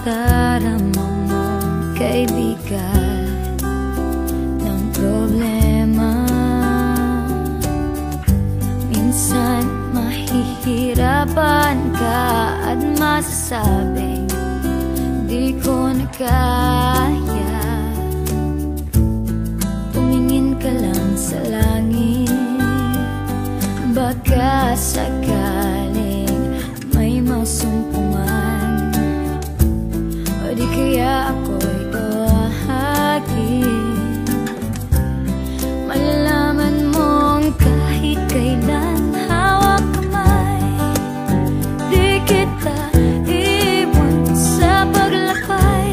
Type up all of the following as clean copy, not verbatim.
madarama mo, kaibigan, ng problema. Minsan mahihirapan ka at masasabing di ko na kaya. Tumingin ka lang sa langit, baka sakaling may masumpungan, o di kaya ako'y tawagin. Malalaman mong kahit kailan hawak kamay, di kita iwan sa paglakbay.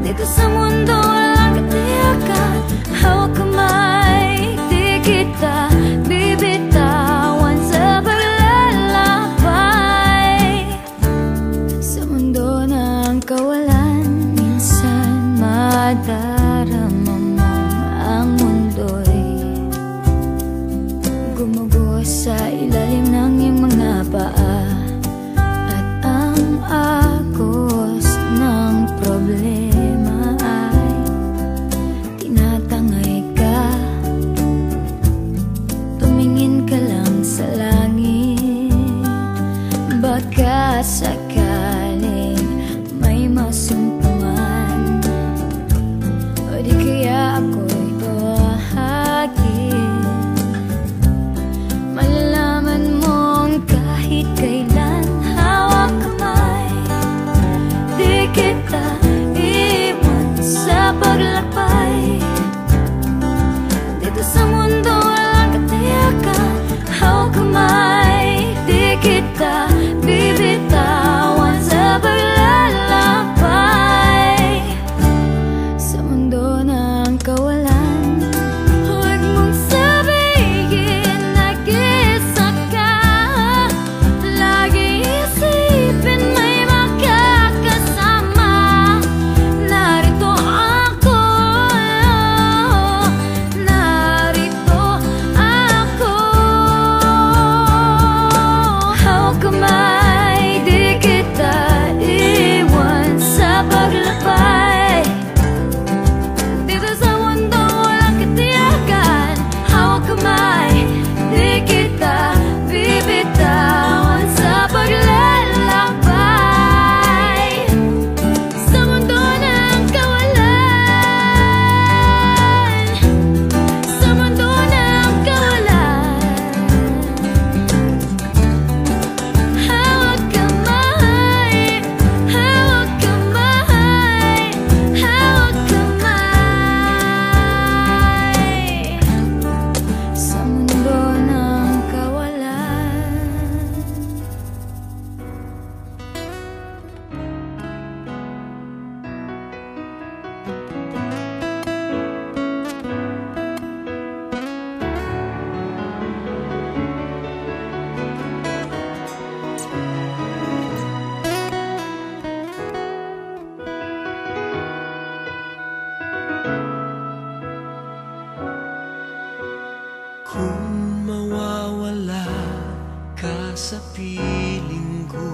Dito sa mundo walang katiyakan, hawak kamay, di kita bibitawan sa paglalakbay. Sa mundo ng kawalan, minsan madarama mo ang mundo'y gumuguho sa ilalim ng iyong mga paa, at ang agos ng problema ay tinatangay ka. Tumingin ka lang sa langit, baka sakaling may masumpungan, o di kaya ako'y tawagin. Malalaman mong kahit kailan hawak kamay, di kita iwan sa paglakbay. Dito sa mundo walang katiyakan, hawak kamay, di kita bibitawan sa paglalakbay. Sa mundo ng kawalan, huwag mong sabihin nag-isa ka. Lagi isipin may makakasama. Narito ako, narito ako. Hawak kamay, di kita iwan sa paglakbay. Dito sa mundo walang katiyakan, hawak kamay, di kita bibitawan sa paglalakbay. Sa mundo ng kawalan, sa mundo ng kawalan, hawak kamay, hawak kamay, hawak kamay. Sa mundo ng kawalan. Kung mawawala ka sa piling ko,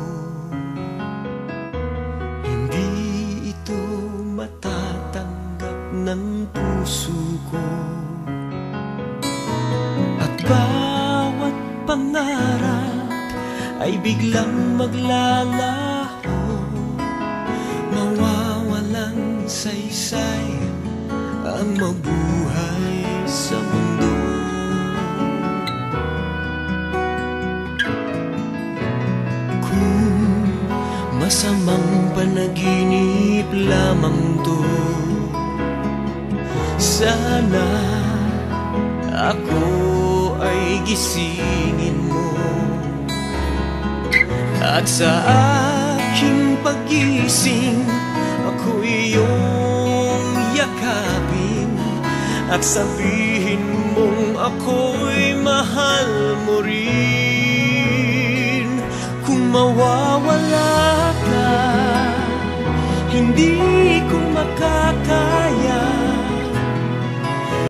hindi ito matatanggap ng puso ko. At bawat pangarap ay biglang maglalaho, mawawalang saysay ang mabuhay sa mundo. Masamang panaginip lamang to, sana ako ay gisingin mo, at sa aking pagising ako iyong yakapin, at sabihin mong ako'y mahal mo rin. Kung mawawala ka, hindi ko makakalimutan